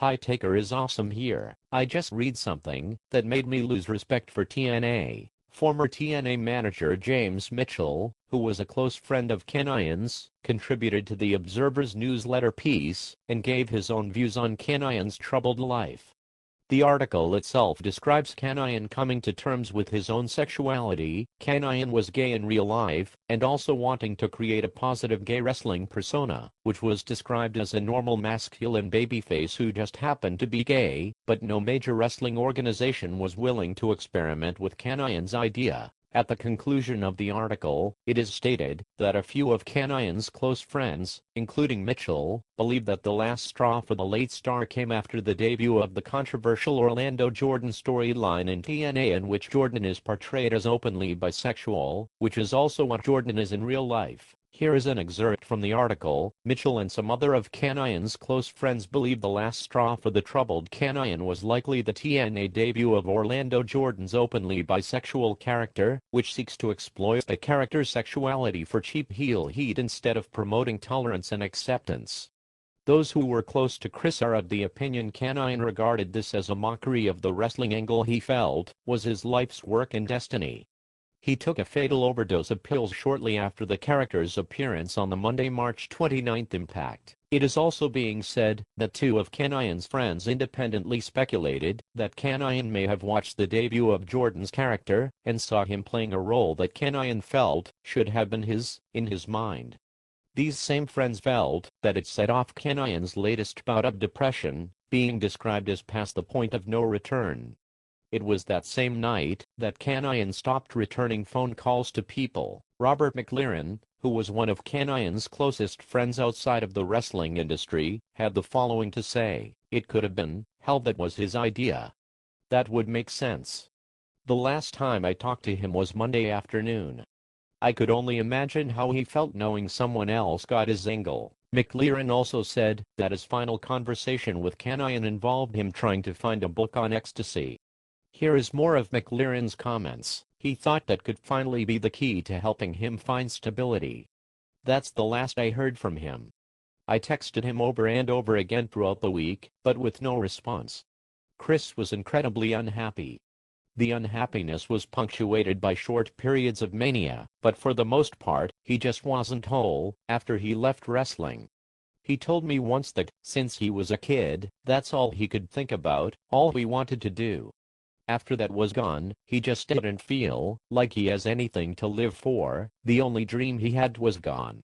Hi Taker is awesome here. I just read something that made me lose respect for TNA. Former TNA manager James Mitchell, who was a close friend of Kanyon's, contributed to the Observer's newsletter piece and gave his own views on Kanyon's troubled life. The article itself describes Kanyon coming to terms with his own sexuality. Kanyon was gay in real life, and also wanting to create a positive gay wrestling persona, which was described as a normal masculine babyface who just happened to be gay, but no major wrestling organization was willing to experiment with Kanyon's idea. At the conclusion of the article, it is stated that a few of Kanyon's close friends, including Mitchell, believe that the last straw for the late star came after the debut of the controversial Orlando Jordan storyline in TNA, in which Jordan is portrayed as openly bisexual, which is also what Jordan is in real life. Here is an excerpt from the article. Mitchell and some other of Kanyon's close friends believe the last straw for the troubled Kanyon was likely the TNA debut of Orlando Jordan's openly bisexual character, which seeks to exploit the character's sexuality for cheap heel heat instead of promoting tolerance and acceptance. Those who were close to Chris are of the opinion Kanyon regarded this as a mockery of the wrestling angle he felt was his life's work and destiny. He took a fatal overdose of pills shortly after the character's appearance on the Monday, March 29 Impact. It is also being said that two of Kanyon's friends independently speculated that Kanyon may have watched the debut of Jordan's character and saw him playing a role that Kanyon felt should have been his, in his mind. These same friends felt that it set off Kanyon's latest bout of depression, being described as past the point of no return. It was that same night that Kanyon stopped returning phone calls to people. Robert McLaren, who was one of Kanyon's closest friends outside of the wrestling industry, had the following to say: "It could have been, hell, that was his idea. That would make sense. The last time I talked to him was Monday afternoon. I could only imagine how he felt knowing someone else got his angle." McLaren also said that his final conversation with Kanyon involved him trying to find a book on ecstasy. Here is more of McLaren's comments. He thought that could finally be the key to helping him find stability. "That's the last I heard from him. I texted him over and over again throughout the week, but with no response." Chris was incredibly unhappy. The unhappiness was punctuated by short periods of mania, but for the most part, he just wasn't whole after he left wrestling. He told me once that, since he was a kid, that's all he could think about, all he wanted to do. After that was gone, he just didn't feel like he has anything to live for. The only dream he had was gone.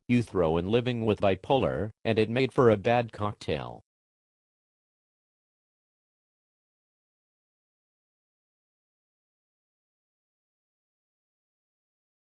You throw in living with bipolar, and it made for a bad cocktail.